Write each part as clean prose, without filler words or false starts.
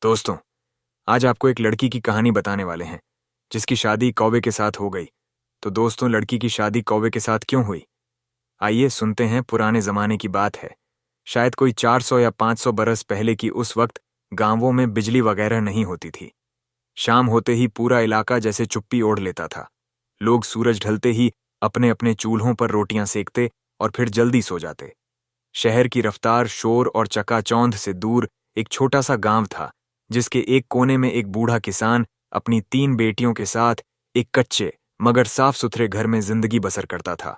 दोस्तों, आज आपको एक लड़की की कहानी बताने वाले हैं जिसकी शादी कौवे के साथ हो गई। तो दोस्तों, लड़की की शादी कौवे के साथ क्यों हुई? आइए सुनते हैं। पुराने जमाने की बात है। शायद कोई 400 या 500 बरस पहले की। उस वक्त गांवों में बिजली वगैरह नहीं होती थी। शाम होते ही पूरा इलाका जैसे चुप्पी ओढ़ लेता था। लोग सूरज ढलते ही अपने अपने चूल्हों पर रोटियां सेकते और फिर जल्दी सो जाते। शहर की रफ्तार, शोर और चकाचौंध से दूर एक छोटा सा गांव था जिसके एक कोने में एक बूढ़ा किसान अपनी 3 बेटियों के साथ एक कच्चे मगर साफ सुथरे घर में जिंदगी बसर करता था।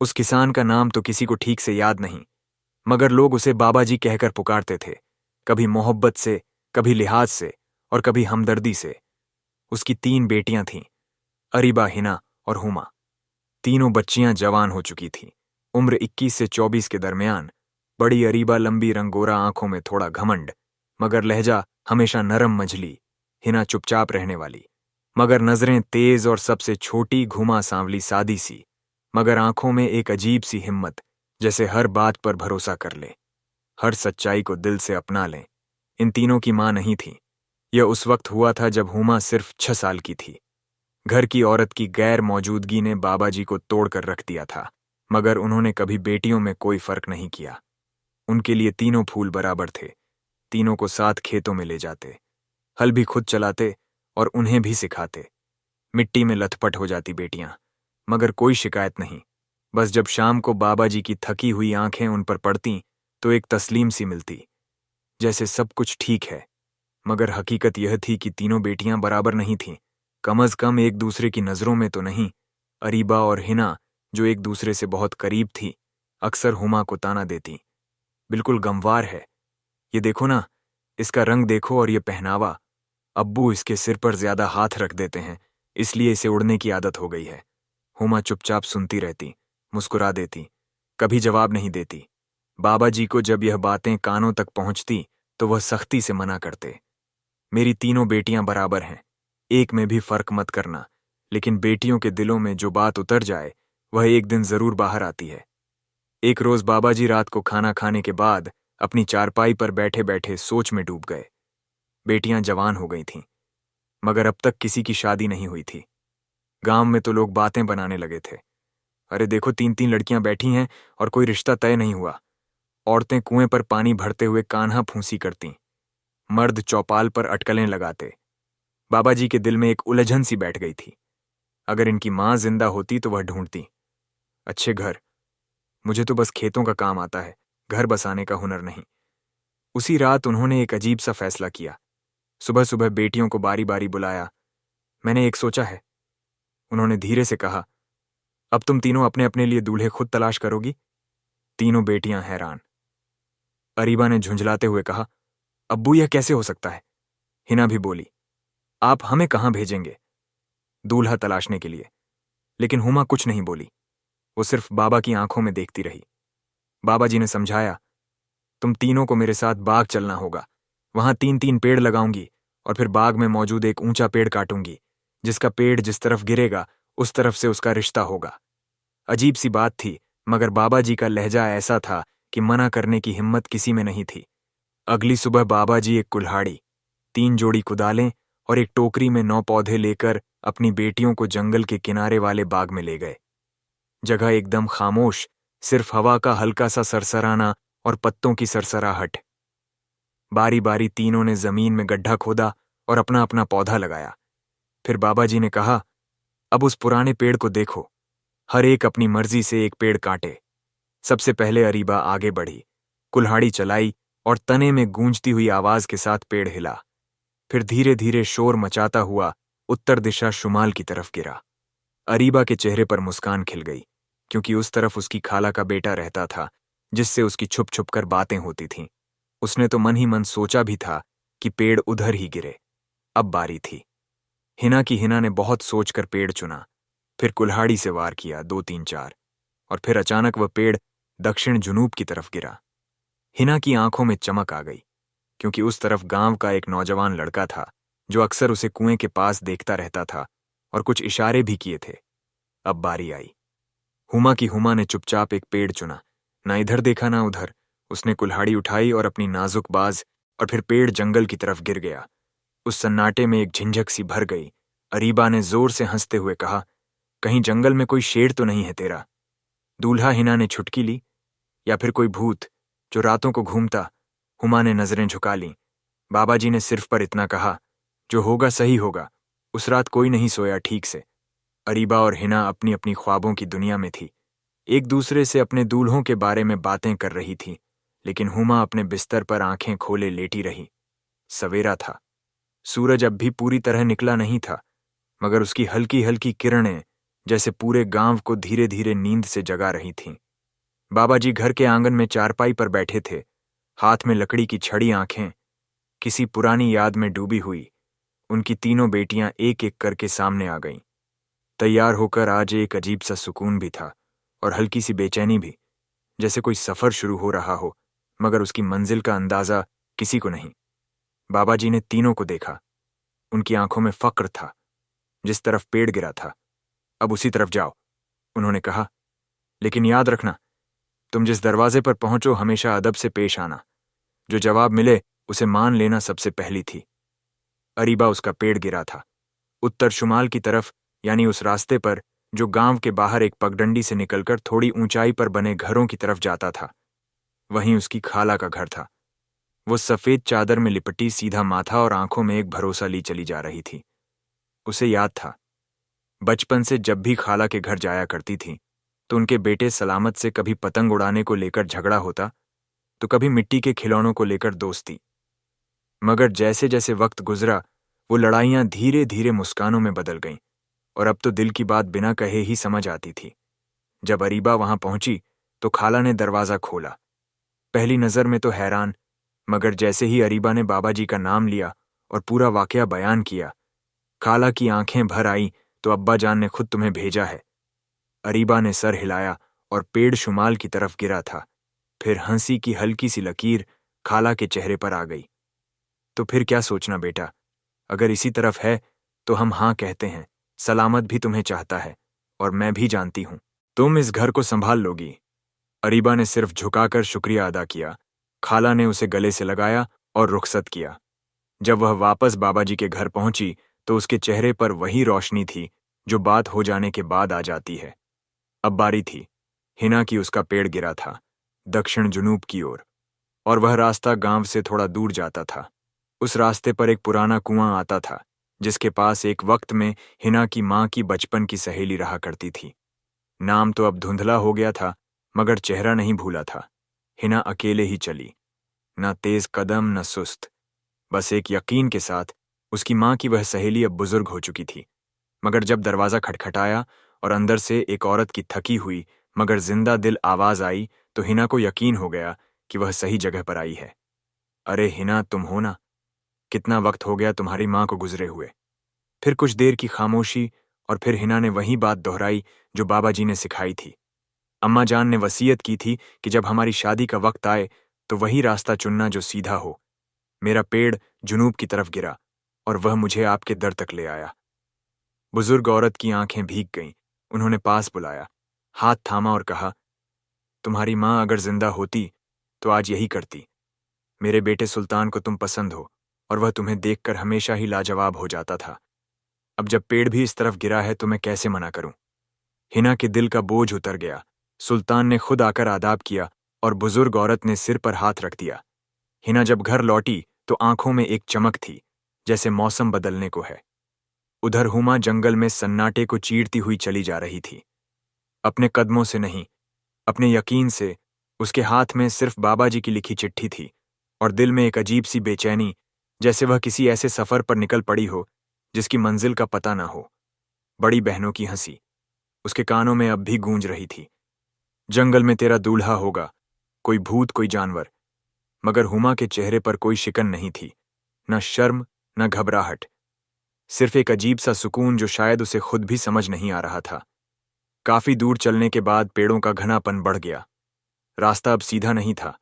उस किसान का नाम तो किसी को ठीक से याद नहीं, मगर लोग उसे बाबा जी कहकर पुकारते थे। कभी मोहब्बत से, कभी लिहाज से और कभी हमदर्दी से। उसकी 3 बेटियां थीं, अरीबा, हिना और हुमा। तीनों बच्चियां जवान हो चुकी थीं, उम्र 21 से 24 के दरमियान। बड़ी अरीबा लंबी रंगोरा, आंखों में थोड़ा घमंड, मगर लहजा हमेशा नरम मझली। हिना चुपचाप रहने वाली, मगर नजरें तेज। और सबसे छोटी घुमा सांवली, सादी सी, मगर आंखों में एक अजीब सी हिम्मत, जैसे हर बात पर भरोसा कर ले, हर सच्चाई को दिल से अपना लें। इन तीनों की मां नहीं थी। यह उस वक्त हुआ था जब हुमा सिर्फ 6 साल की थी। घर की औरत की गैर मौजूदगी ने बाबा जी को तोड़कर रख दिया था, मगर उन्होंने कभी बेटियों में कोई फर्क नहीं किया। उनके लिए तीनों फूल बराबर थे। तीनों को साथ खेतों में ले जाते, हल भी खुद चलाते और उन्हें भी सिखाते। मिट्टी में लथपथ हो जाती बेटियां, मगर कोई शिकायत नहीं। बस जब शाम को बाबा जी की थकी हुई आंखें उन पर पड़तीं तो एक तस्लीम सी मिलती, जैसे सब कुछ ठीक है। मगर हकीकत यह थी कि तीनों बेटियां बराबर नहीं थीं। कम अज कम एक दूसरे की नजरों में तो नहीं। अरीबा और हिना, जो एक दूसरे से बहुत करीब थी, अक्सर हुमा को ताना देती, बिल्कुल गंवार है, ये देखो ना, इसका रंग देखो और ये पहनावा। अब्बू इसके सिर पर ज्यादा हाथ रख देते हैं, इसलिए इसे उड़ने की आदत हो गई है। हुमा चुपचाप सुनती रहती, मुस्कुरा देती, कभी जवाब नहीं देती। बाबा जी को जब यह बातें कानों तक पहुंचती तो वह सख्ती से मना करते। मेरी तीनों बेटियां बराबर हैं, एक में भी फर्क मत करना। लेकिन बेटियों के दिलों में जो बात उतर जाए वह एक दिन जरूर बाहर आती है। एक रोज बाबा जी रात को खाना खाने के बाद अपनी चारपाई पर बैठे बैठे सोच में डूब गए। बेटियां जवान हो गई थीं, मगर अब तक किसी की शादी नहीं हुई थी। गांव में तो लोग बातें बनाने लगे थे। अरे देखो, 3-3 लड़कियां बैठी हैं और कोई रिश्ता तय नहीं हुआ। औरतें कुएं पर पानी भरते हुए कान्हा फूंसी करती, मर्द चौपाल पर अटकलें लगाते। बाबा जी के दिल में एक उलझन सी बैठ गई थी। अगर इनकी मां जिंदा होती तो वह ढूंढती अच्छे घर। मुझे तो बस खेतों का काम आता है, घर बसाने का हुनर नहीं। उसी रात उन्होंने एक अजीब सा फैसला किया। सुबह सुबह बेटियों को बारी बारी बुलाया। मैंने एक सोचा है, उन्होंने धीरे से कहा। अब तुम तीनों अपने अपने लिए दूल्हे खुद तलाश करोगी। तीनों बेटियां हैरान। अरीबा ने झुंझलाते हुए कहा, अब्बू यह कैसे हो सकता है? हिना भी बोली, आप हमें कहां भेजेंगे दूल्हा तलाशने के लिए? लेकिन हुमा कुछ नहीं बोली, वो सिर्फ बाबा की आंखों में देखती रही। बाबा जी ने समझाया, तुम तीनों को मेरे साथ बाग चलना होगा। वहां 3-3 पेड़ लगाऊंगी और फिर बाग में मौजूद एक ऊंचा पेड़ काटूंगी। जिसका पेड़ जिस तरफ गिरेगा उस तरफ से उसका रिश्ता होगा। अजीब सी बात थी, मगर बाबा जी का लहजा ऐसा था कि मना करने की हिम्मत किसी में नहीं थी। अगली सुबह बाबा जी एक कुल्हाड़ी, 3 जोड़ी कुदालें और एक टोकरी में 9 पौधे लेकर अपनी बेटियों को जंगल के किनारे वाले बाग में ले गए। जगह एकदम खामोश, सिर्फ हवा का हल्का सा सरसराना और पत्तों की सरसराहट। बारी बारी तीनों ने जमीन में गड्ढा खोदा और अपना अपना पौधा लगाया। फिर बाबा जी ने कहा, अब उस पुराने पेड़ को देखो। हर एक अपनी मर्जी से एक पेड़ काटे। सबसे पहले अरीबा आगे बढ़ी, कुल्हाड़ी चलाई और तने में गूंजती हुई आवाज के साथ पेड़ हिला। फिर धीरे धीरे शोर मचाता हुआ उत्तर दिशा शुमाल की तरफ गिरा। अरीबा के चेहरे पर मुस्कान खिल गई, क्योंकि उस तरफ उसकी खाला का बेटा रहता था, जिससे उसकी छुप छुप कर बातें होती थीं। उसने तो मन ही मन सोचा भी था कि पेड़ उधर ही गिरे। अब बारी थी हिना ने बहुत सोचकर पेड़ चुना। फिर कुल्हाड़ी से वार किया, 2-3-4, और फिर अचानक वह पेड़ दक्षिण जुनूब की तरफ गिरा। हिना की आंखों में चमक आ गई, क्योंकि उस तरफ गांव का एक नौजवान लड़का था जो अक्सर उसे कुएं के पास देखता रहता था और कुछ इशारे भी किए थे। अब बारी आई। हुमा ने चुपचाप एक पेड़ चुना, ना इधर देखा ना उधर। उसने कुल्हाड़ी उठाई और अपनी नाजुक बाज और फिर पेड़ जंगल की तरफ गिर गया। उस सन्नाटे में एक झिंझक सी भर गई। अरीबा ने जोर से हंसते हुए कहा, कहीं जंगल में कोई शेर तो नहीं है तेरा? दूल्हा हिना ने छुटकी ली, या फिर कोई भूत जो रातों को घूमता? हुमा ने नजरें झुका लीं। बाबा जी ने सिर्फ पर इतना कहा, जो होगा सही होगा। उस रात कोई नहीं सोया ठीक से। अरीबा और हिना अपनी अपनी ख्वाबों की दुनिया में थी, एक दूसरे से अपने दूल्हों के बारे में बातें कर रही थी, लेकिन हुमा अपने बिस्तर पर आंखें खोले लेटी रही। सवेरा था। सूरज अब भी पूरी तरह निकला नहीं था, मगर उसकी हल्की हल्की किरणें जैसे पूरे गांव को धीरे धीरे नींद से जगा रही थीं। बाबा जी घर के आंगन में चारपाई पर बैठे थे, हाथ में लकड़ी की छड़ी, आंखें किसी पुरानी याद में डूबी हुई। उनकी तीनों बेटियां एक एक करके सामने आ गईं। तैयार होकर आज एक अजीब सा सुकून भी था और हल्की सी बेचैनी भी, जैसे कोई सफर शुरू हो रहा हो, मगर उसकी मंजिल का अंदाजा किसी को नहीं। बाबा जी ने तीनों को देखा। उनकी आंखों में फक्र था। जिस तरफ पेड़ गिरा था, अब उसी तरफ जाओ, उन्होंने कहा। लेकिन याद रखना, तुम जिस दरवाजे पर पहुंचो हमेशा अदब से पेश आना। जो जवाब मिले उसे मान लेना सबसे पहली थी। अरीबा उसका पेड़ गिरा था, उत्तर शुमाल की तरफ, यानी उस रास्ते पर जो गांव के बाहर एक पगडंडी से निकलकर थोड़ी ऊंचाई पर बने घरों की तरफ जाता था। वहीं उसकी खाला का घर था। वो सफेद चादर में लिपटी, सीधा माथा और आंखों में एक भरोसा ली चली जा रही थी। उसे याद था, बचपन से जब भी खाला के घर जाया करती थी तो उनके बेटे सलामत से कभी पतंग उड़ाने को लेकर झगड़ा होता, तो कभी मिट्टी के खिलौनों को लेकर दोस्ती। मगर जैसे जैसे वक्त गुजरा, वो लड़ाइयां धीरे धीरे मुस्कानों में बदल गईं, और अब तो दिल की बात बिना कहे ही समझ आती थी। जब अरीबा वहां पहुंची तो खाला ने दरवाजा खोला। पहली नजर में तो हैरान, मगर जैसे ही अरीबा ने बाबा जी का नाम लिया और पूरा वाकया बयान किया, खाला की आंखें भर आई। तो अब्बा जान ने खुद तुम्हें भेजा है। अरीबा ने सर हिलाया और पेड़ शुमाल की तरफ गिरा था। फिर हंसी की हल्की सी लकीर खाला के चेहरे पर आ गई। तो फिर क्या सोचना बेटा, अगर इसी तरफ है तो हम हाँ कहते हैं। सलामत भी तुम्हें चाहता है, और मैं भी जानती हूं तुम इस घर को संभाल लोगी। अरीबा ने सिर्फ झुकाकर शुक्रिया अदा किया। खाला ने उसे गले से लगाया और रुखसत किया। जब वह वापस बाबा जी के घर पहुंची तो उसके चेहरे पर वही रोशनी थी जो बात हो जाने के बाद आ जाती है। अब बारी थी हिना की। उसका पेड़ गिरा था दक्षिण जुनूब की ओर, और वह रास्ता गांव से थोड़ा दूर जाता था। उस रास्ते पर एक पुराना कुआं आता था, जिसके पास एक वक्त में हिना की मां की बचपन की सहेली रहा करती थी। नाम तो अब धुंधला हो गया था, मगर चेहरा नहीं भूला था। हिना अकेले ही चली, न तेज कदम न सुस्त, बस एक यकीन के साथ। उसकी मां की वह सहेली अब बुजुर्ग हो चुकी थी। मगर जब दरवाजा खटखटाया और अंदर से एक औरत की थकी हुई मगर जिंदा दिल आवाज आई, तो हिना को यकीन हो गया कि वह सही जगह पर आई है। अरे हिना, तुम हो ना? कितना वक्त हो गया तुम्हारी मां को गुजरे हुए। फिर कुछ देर की खामोशी, और फिर हिना ने वही बात दोहराई जो बाबा जी ने सिखाई थी। अम्मा जान ने वसीयत की थी कि जब हमारी शादी का वक्त आए तो वही रास्ता चुनना जो सीधा हो। मेरा पेड़ जुनूब की तरफ गिरा और वह मुझे आपके दर तक ले आया। बुजुर्ग औरत की आंखें भीग गईं। उन्होंने पास बुलाया, हाथ थामा और कहा, तुम्हारी मां अगर जिंदा होती तो आज यही करती। मेरे बेटे सुल्तान को तुम पसंद हो, और वह तुम्हें देखकर हमेशा ही लाजवाब हो जाता था। अब जब पेड़ भी इस तरफ गिरा है तो मैं कैसे मना करूं? हिना के दिल का बोझ उतर गया। सुल्तान ने खुद आकर आदाब किया और बुजुर्ग औरत ने सिर पर हाथ रख दिया। हिना जब घर लौटी तो आंखों में एक चमक थी, जैसे मौसम बदलने को है। उधर हुमा जंगल में सन्नाटे को चीरती हुई चली जा रही थी, अपने कदमों से नहीं, अपने यकीन से। उसके हाथ में सिर्फ बाबा जी की लिखी चिट्ठी थी, और दिल में एक अजीब सी बेचैनी, जैसे वह किसी ऐसे सफर पर निकल पड़ी हो जिसकी मंजिल का पता ना हो। बड़ी बहनों की हंसी उसके कानों में अब भी गूंज रही थी। जंगल में तेरा दूल्हा होगा, कोई भूत कोई जानवर। मगर हुमा के चेहरे पर कोई शिकन नहीं थी, न शर्म न घबराहट, सिर्फ एक अजीब सा सुकून जो शायद उसे खुद भी समझ नहीं आ रहा था। काफी दूर चलने के बाद पेड़ों का घनापन बढ़ गया। रास्ता अब सीधा नहीं था,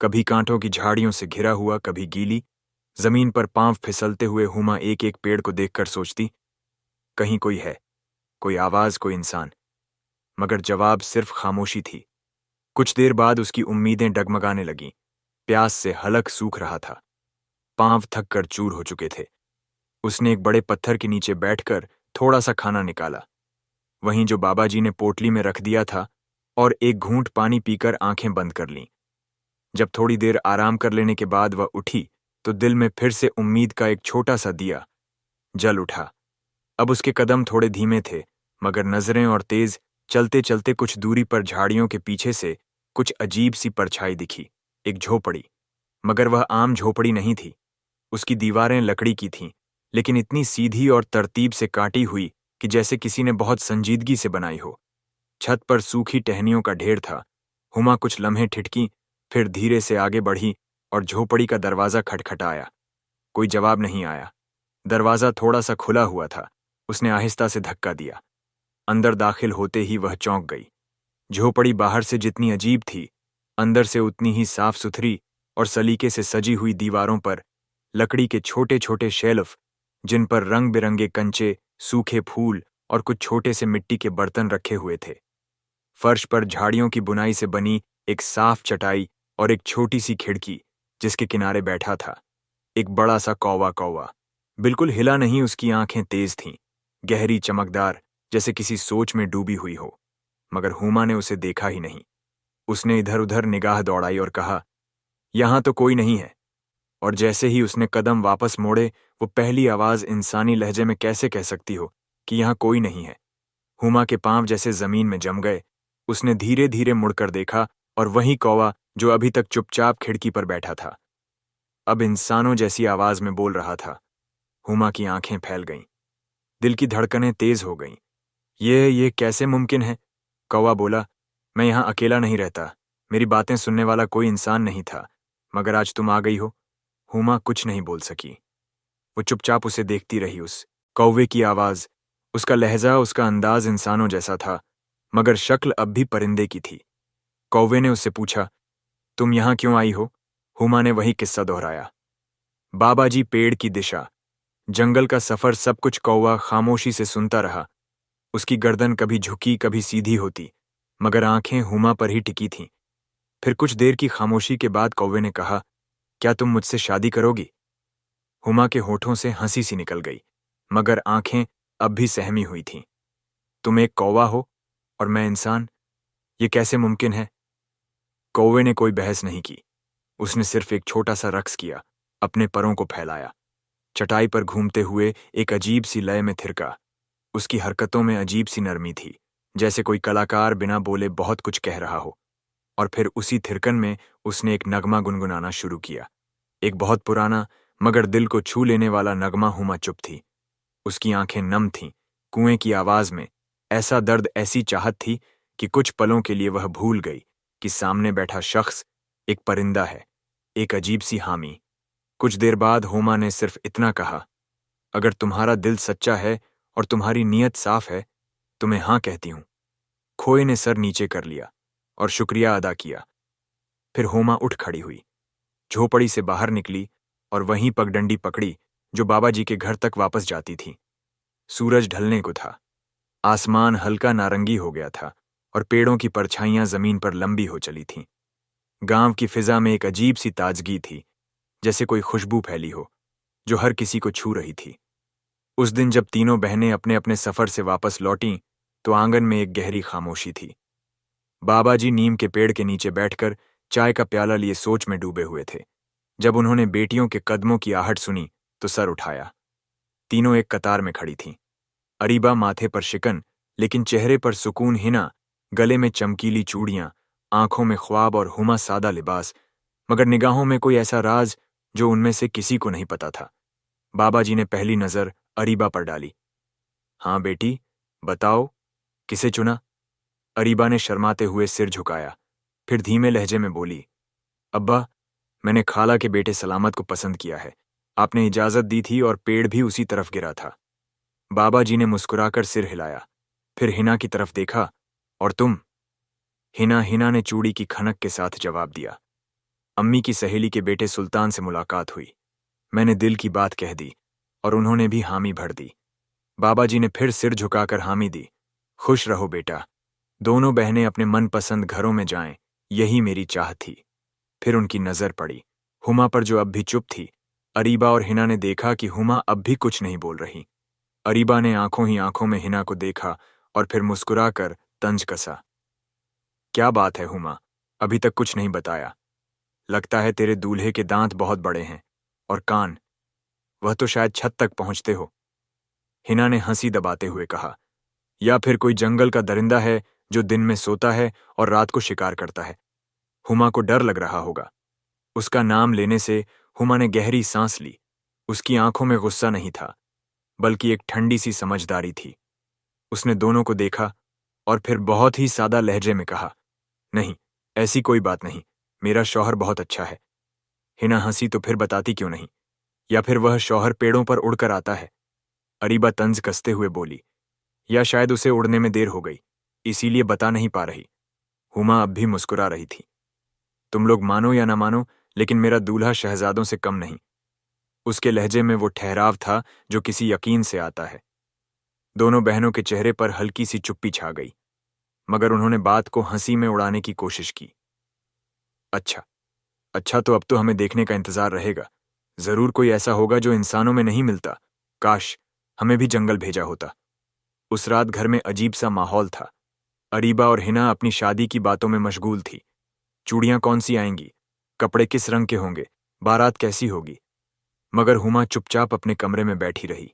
कभी कांटों की झाड़ियों से घिरा हुआ, कभी गीली। जमीन पर पांव फिसलते हुए हुमा एक एक पेड़ को देखकर सोचती, कहीं कोई है, कोई आवाज, कोई इंसान। मगर जवाब सिर्फ खामोशी थी। कुछ देर बाद उसकी उम्मीदें डगमगाने लगीं। प्यास से हलक सूख रहा था। पांव थक कर चूर हो चुके थे। उसने एक बड़े पत्थर के नीचे बैठकर थोड़ा सा खाना निकाला, वहीं जो बाबा जी ने पोटली में रख दिया था, और एक घूंट पानी पीकर आंखें बंद कर लीं। जब थोड़ी देर आराम कर लेने के बाद वह उठी तो दिल में फिर से उम्मीद का एक छोटा सा दिया जल उठा। अब उसके कदम थोड़े धीमे थे, मगर नजरें और तेज चलते चलते कुछ दूरी पर झाड़ियों के पीछे से कुछ अजीब सी परछाई दिखी। एक झोपड़ी, मगर वह आम झोपड़ी नहीं थी। उसकी दीवारें लकड़ी की थीं, लेकिन इतनी सीधी और तरतीब से काटी हुई कि जैसे किसी ने बहुत संजीदगी से बनाई हो। छत पर सूखी टहनियों का ढेर था। हुमा कुछ लम्हे ठिठकी, फिर धीरे से आगे बढ़ी और झोपड़ी का दरवाजा खटखटाया। कोई जवाब नहीं आया। दरवाजा थोड़ा सा खुला हुआ था। उसने आहिस्ता से धक्का दिया। अंदर दाखिल होते ही वह चौंक गई। झोपड़ी बाहर से जितनी अजीब थी, अंदर से उतनी ही साफ सुथरी और सलीके से सजी हुई। दीवारों पर लकड़ी के छोटे छोटे शेल्फ, जिन पर रंग बिरंगे कंचे, सूखे फूल और कुछ छोटे से मिट्टी के बर्तन रखे हुए थे। फर्श पर झाड़ियों की बुनाई से बनी एक साफ चटाई और एक छोटी सी खिड़की, जिसके किनारे बैठा था एक बड़ा सा कौवा। कौवा बिल्कुल हिला नहीं। उसकी आंखें तेज थीं, गहरी, चमकदार, जैसे किसी सोच में डूबी हुई हो। मगर हुमा ने उसे देखा ही नहीं। उसने इधर उधर निगाह दौड़ाई और कहा, यहां तो कोई नहीं है। और जैसे ही उसने कदम वापस मोड़े, वो पहली आवाज इंसानी लहजे में कैसे कह सकती हो कि यहां कोई नहीं है। हुमा के पांव जैसे जमीन में जम गए। उसने धीरे धीरे मुड़कर देखा, और वही कौवा जो अभी तक चुपचाप खिड़की पर बैठा था, अब इंसानों जैसी आवाज में बोल रहा था। हुमा की आंखें फैल गईं, दिल की धड़कनें तेज हो गईं। ये कैसे मुमकिन है? कौवा बोला, मैं यहां अकेला नहीं रहता। मेरी बातें सुनने वाला कोई इंसान नहीं था, मगर आज तुम आ गई हो। हुमा कुछ नहीं बोल सकी। वो चुपचाप उसे देखती रही। उस कौवे की आवाज, उसका लहजा, उसका अंदाज इंसानों जैसा था, मगर शक्ल अब भी परिंदे की थी। कौवे ने उससे पूछा, तुम यहां क्यों आई हो? हुमा ने वही किस्सा दोहराया। बाबा जी, पेड़ की दिशा, जंगल का सफर, सब कुछ कौवा खामोशी से सुनता रहा। उसकी गर्दन कभी झुकी, कभी सीधी होती, मगर आंखें हुमा पर ही टिकी थीं। फिर कुछ देर की खामोशी के बाद कौवे ने कहा, क्या तुम मुझसे शादी करोगी? हुमा के होठों से हंसी सी निकल गई, मगर आंखें अब भी सहमी हुई थीं। तुम एक कौवा हो और मैं इंसान, ये कैसे मुमकिन है? कौवे ने कोई बहस नहीं की। उसने सिर्फ एक छोटा सा रक्स किया, अपने परों को फैलाया, चटाई पर घूमते हुए एक अजीब सी लय में थिरका। उसकी हरकतों में अजीब सी नरमी थी, जैसे कोई कलाकार बिना बोले बहुत कुछ कह रहा हो। और फिर उसी थिरकन में उसने एक नगमा गुनगुनाना शुरू किया, एक बहुत पुराना मगर दिल को छू लेने वाला नगमा। हुमा चुप थी। उसकी आंखें नम थीं। कुएं की आवाज में ऐसा दर्द, ऐसी चाहत थी कि कुछ पलों के लिए वह भूल गई कि सामने बैठा शख्स एक परिंदा है, एक अजीब सी हामी। कुछ देर बाद हुमा ने सिर्फ इतना कहा, अगर तुम्हारा दिल सच्चा है और तुम्हारी नीयत साफ है तो मैं हाँ कहती हूं। खोए ने सर नीचे कर लिया और शुक्रिया अदा किया। फिर हुमा उठ खड़ी हुई, झोपड़ी से बाहर निकली और वहीं पगडंडी पकड़ी जो बाबा जी के घर तक वापस जाती थी। सूरज ढलने को था। आसमान हल्का नारंगी हो गया था और पेड़ों की परछाइयां जमीन पर लंबी हो चली थीं। गांव की फिजा में एक अजीब सी ताजगी थी, जैसे कोई खुशबू फैली हो जो हर किसी को छू रही थी। उस दिन जब तीनों बहनें अपने अपने सफर से वापस लौटीं, तो आंगन में एक गहरी खामोशी थी। बाबा जी नीम के पेड़ के नीचे बैठकर चाय का प्याला लिए सोच में डूबे हुए थे। जब उन्होंने बेटियों के कदमों की आहट सुनी तो सर उठाया। तीनों एक कतार में खड़ी थीं। अरीबा माथे पर शिकन, लेकिन चेहरे पर सुकून। हिना गले में चमकीली चूड़ियां, आंखों में ख्वाब, और हुमा सादा लिबास, मगर निगाहों में कोई ऐसा राज जो उनमें से किसी को नहीं पता था। बाबा जी ने पहली नजर अरीबा पर डाली। हाँ बेटी, बताओ, किसे चुना? अरीबा ने शर्माते हुए सिर झुकाया, फिर धीमे लहजे में बोली, अब्बा, मैंने खाला के बेटे सलामत को पसंद किया है। आपने इजाजत दी थी और पेड़ भी उसी तरफ गिरा था। बाबा जी ने मुस्कुराकर सिर हिलाया, फिर हिना की तरफ देखा। और तुम? हिना ने चूड़ी की खनक के साथ जवाब दिया, अम्मी की सहेली के बेटे सुल्तान से मुलाकात हुई। मैंने दिल की बात कह दी और उन्होंने भी हामी भर दी। बाबा जी ने फिर सिर झुकाकर हामी दी। खुश रहो बेटा, दोनों बहनें अपने मनपसंद घरों में जाएं, यही मेरी चाह थी। फिर उनकी नजर पड़ी हुमा पर जो अब भी चुप थी। अरीबा और हिना ने देखा कि हुमा अब भी कुछ नहीं बोल रही। अरीबा ने आंखों ही आंखों में हिना को देखा और फिर मुस्कुराकर तंज कसा। क्या बात है हुमा, अभी तक कुछ नहीं बताया। लगता है तेरे दूल्हे के दांत बहुत बड़े हैं, और कान, वह तो शायद छत तक पहुंचते हो। हिना ने हंसी दबाते हुए कहा, या फिर कोई जंगल का दरिंदा है जो दिन में सोता है और रात को शिकार करता है। हुमा को डर लग रहा होगा। उसका नाम लेने से हुमा ने गहरी सांस ली। उसकी आंखों में गुस्सा नहीं था, बल्कि एक ठंडी सी समझदारी थी। उसने दोनों को देखा और फिर बहुत ही सादा लहजे में कहा, नहीं, ऐसी कोई बात नहीं, मेरा शौहर बहुत अच्छा है। हिना हंसी, तो फिर बताती क्यों नहीं? या फिर वह शौहर पेड़ों पर उड़कर आता है? अरीबा तंज कसते हुए बोली, या शायद उसे उड़ने में देर हो गई, इसीलिए बता नहीं पा रही। हुमा अब भी मुस्कुरा रही थी। तुम लोग मानो या ना मानो, लेकिन मेरा दूल्हा शहजादों से कम नहीं। उसके लहजे में वो ठहराव था जो किसी यकीन से आता है। दोनों बहनों के चेहरे पर हल्की सी चुप्पी छा गई, मगर उन्होंने बात को हंसी में उड़ाने की कोशिश की। अच्छा, अच्छा, तो अब तो हमें देखने का इंतजार रहेगा। जरूर कोई ऐसा होगा जो इंसानों में नहीं मिलता। काश हमें भी जंगल भेजा होता। उस रात घर में अजीब सा माहौल था। अरीबा और हिना अपनी शादी की बातों में मशगूल थी। चूड़ियां कौन सी आएंगी, कपड़े किस रंग के होंगे, बारात कैसी होगी। मगर हुमा चुपचाप अपने कमरे में बैठी रही,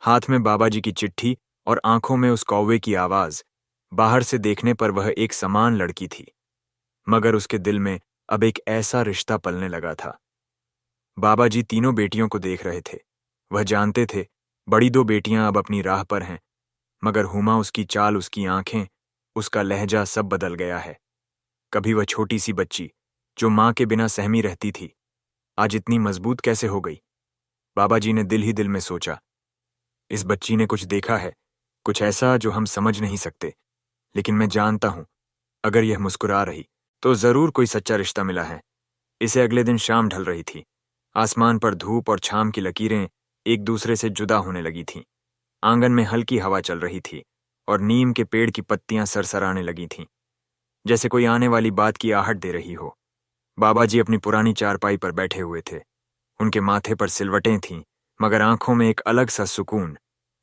हाथ में बाबा जी की चिट्ठी और आंखों में उस कौवे की आवाज। बाहर से देखने पर वह एक समान लड़की थी, मगर उसके दिल में अब एक ऐसा रिश्ता पलने लगा था। बाबा जी तीनों बेटियों को देख रहे थे। वह जानते थे बड़ी दो बेटियां अब अपनी राह पर हैं, मगर हुमा, उसकी चाल, उसकी आंखें, उसका लहजा सब बदल गया है। कभी वह छोटी सी बच्ची जो मां के बिना सहमी रहती थी, आज इतनी मजबूत कैसे हो गई? बाबा जी ने दिल ही दिल में सोचा, इस बच्ची ने कुछ देखा है, कुछ ऐसा जो हम समझ नहीं सकते। लेकिन मैं जानता हूं, अगर यह मुस्कुरा रही तो जरूर कोई सच्चा रिश्ता मिला है। इसे अगले दिन शाम ढल रही थी। आसमान पर धूप और छाम की लकीरें एक दूसरे से जुदा होने लगी थीं। आंगन में हल्की हवा चल रही थी और नीम के पेड़ की पत्तियां सरसराने लगी थीं, जैसे कोई आने वाली बात की आहट दे रही हो। बाबा जी अपनी पुरानी चारपाई पर बैठे हुए थे। उनके माथे पर सिलवटें थीं, मगर आंखों में एक अलग सा सुकून।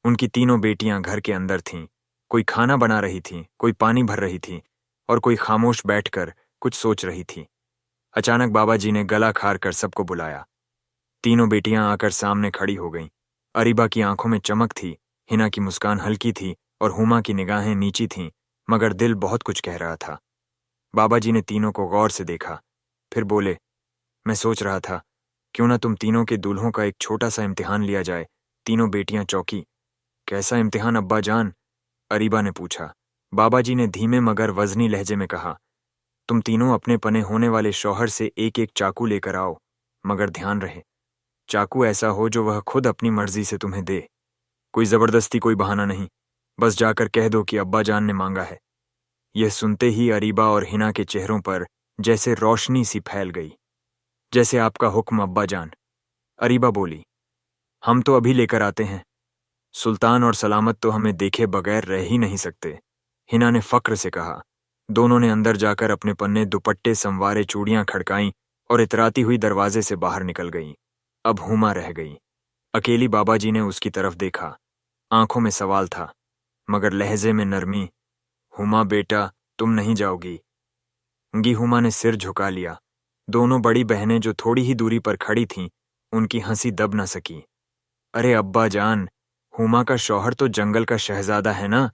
उनकी तीनों बेटियां घर के अंदर थीं। कोई खाना बना रही थी, कोई पानी भर रही थी, और कोई खामोश बैठकर कुछ सोच रही थी। अचानक बाबा जी ने गला खार कर सबको बुलाया। तीनों बेटियां आकर सामने खड़ी हो गईं। अरीबा की आंखों में चमक थी, हिना की मुस्कान हल्की थी और हुमा की निगाहें नीची थीं, मगर दिल बहुत कुछ कह रहा था। बाबा जी ने तीनों को गौर से देखा, फिर बोले, मैं सोच रहा था, क्यों ना तुम तीनों के दूल्हों का एक छोटा सा इम्तिहान लिया जाए। तीनों बेटियां चौंकी। कैसा इम्तिहान अब्बा जान? अरीबा ने पूछा। बाबा जी ने धीमे मगर वजनी लहजे में कहा, तुम तीनों अपने पने होने वाले शौहर से एक एक चाकू लेकर आओ, मगर ध्यान रहे, चाकू ऐसा हो जो वह खुद अपनी मर्जी से तुम्हें दे। कोई जबरदस्ती, कोई बहाना नहीं। बस जाकर कह दो कि अब्बा जान ने मांगा है। यह सुनते ही अरीबा और हिना के चेहरों पर जैसे रोशनी सी फैल गई। जैसे आपका हुक्म अब्बा जान। अरीबा बोली, हम तो अभी लेकर आते हैं। सुल्तान और सलामत तो हमें देखे बगैर रह ही नहीं सकते, हिना ने फक्र से कहा। दोनों ने अंदर जाकर अपने पन्ने, दुपट्टे, संवारे, चूड़ियां खड़काईं और इतराती हुई दरवाजे से बाहर निकल गईं। अब हुमा रह गई। अकेली बाबा जी ने उसकी तरफ देखा। आंखों में सवाल था, मगर लहजे में नरमी। हुमा बेटा, तुम नहीं जाओगी? हुमा ने सिर झुका लिया। दोनों बड़ी बहनें जो थोड़ी ही दूरी पर खड़ी थीं, उनकी हंसी दब न सकी। अरे अब्बा जान, हुमा का शौहर तो जंगल का शहजादा है ना।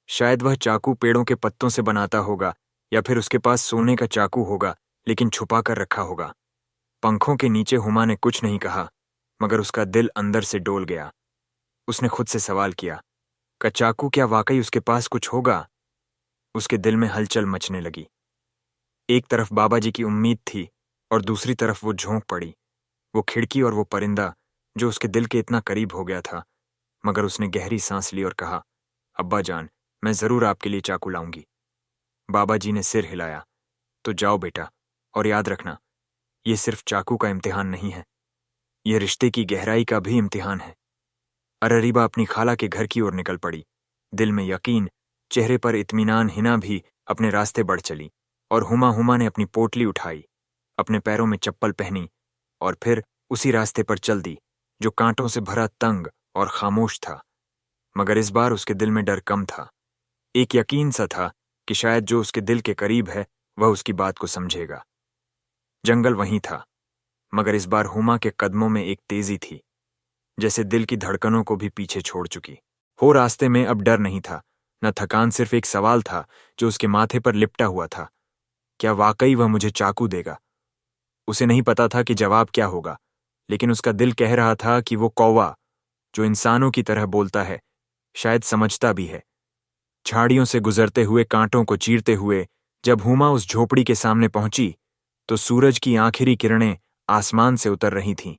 शायद वह चाकू पेड़ों के पत्तों से बनाता होगा, या फिर उसके पास सोने का चाकू होगा, लेकिन छुपा कर रखा होगा। पंखों के नीचे हुमा ने कुछ नहीं कहा, मगर उसका दिल अंदर से डोल गया। उसने खुद से सवाल किया, का चाकू क्या वाकई उसके पास कुछ होगा? उसके दिल में हलचल मचने लगी। एक तरफ बाबा जी की उम्मीद थी और दूसरी तरफ वो झोंक पड़ी, वो खिड़की और वो परिंदा जो उसके दिल के इतना करीब हो गया था। मगर उसने गहरी सांस ली और कहा, अब्बा जान, मैं जरूर आपके लिए चाकू लाऊंगी। बाबा जी ने सिर हिलाया। तो जाओ बेटा, और याद रखना, ये सिर्फ चाकू का इम्तिहान नहीं है, ये रिश्ते की गहराई का भी इम्तिहान है। अरीबा अपनी खाला के घर की ओर निकल पड़ी, दिल में यकीन, चेहरे पर इत्मीनान। हिना भी अपने रास्ते बढ़ चली और हुमा ने अपनी पोटली उठाई, अपने पैरों में चप्पल पहनी और फिर उसी रास्ते पर चल दी जो कांटों से भरा, तंग और खामोश था। मगर इस बार उसके दिल में डर कम था। एक यकीन सा था कि शायद जो उसके दिल के करीब है वह उसकी बात को समझेगा। जंगल वहीं था, मगर इस बार हुमा के कदमों में एक तेजी थी, जैसे दिल की धड़कनों को भी पीछे छोड़ चुकी हो। रास्ते में अब डर नहीं था, न थकान, सिर्फ एक सवाल था जो उसके माथे पर लिपटा हुआ था। क्या वाकई वह मुझे चाकू देगा? उसे नहीं पता था कि जवाब क्या होगा, लेकिन उसका दिल कह रहा था कि वो कौवा, जो इंसानों की तरह बोलता है, शायद समझता भी है। झाड़ियों से गुजरते हुए, कांटों को चीरते हुए जब हुमा उस झोपड़ी के सामने पहुंची, तो सूरज की आखिरी किरणें आसमान से उतर रही थीं।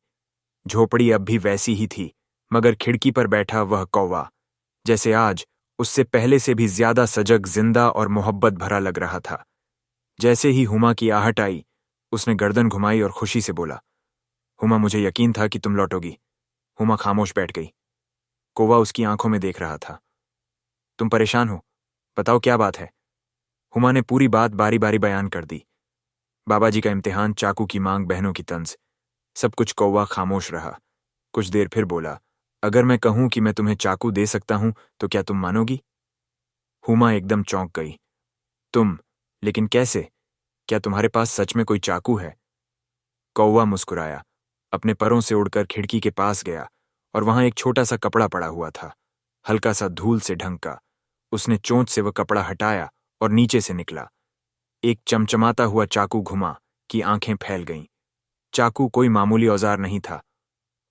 झोपड़ी अब भी वैसी ही थी, मगर खिड़की पर बैठा वह कौवा, जैसे आज उससे पहले से भी ज्यादा सजग, जिंदा और मोहब्बत भरा लग रहा था। जैसे ही हुमा की आहट आई, उसने गर्दन घुमाई और खुशी से बोला, हुमा, मुझे यकीन था कि तुम लौटोगी। हुमा खामोश बैठ गई। कौवा उसकी आंखों में देख रहा था। तुम परेशान हो? बताओ क्या बात है? हुमा ने पूरी बात बारी बारी बयान कर दी। बाबा जी का इम्तिहान, चाकू की मांग, बहनों की तंज, सब कुछ। कौवा खामोश रहा। कुछ देर फिर बोला, अगर मैं कहूं कि मैं तुम्हें चाकू दे सकता हूं तो क्या तुम मानोगी? हुमा एकदम चौंक गई। तुम? लेकिन कैसे? क्या तुम्हारे पास सच में कोई चाकू है? कौवा मुस्कुराया, अपने परों से उड़कर खिड़की के पास गया और वहां एक छोटा सा कपड़ा पड़ा हुआ था, हल्का सा धूल से ढंका। उसने चोंच से वह कपड़ा हटाया और नीचे से निकला एक चमचमाता हुआ चाकू। घुमा कि आंखें फैल गईं। चाकू कोई मामूली औजार नहीं था।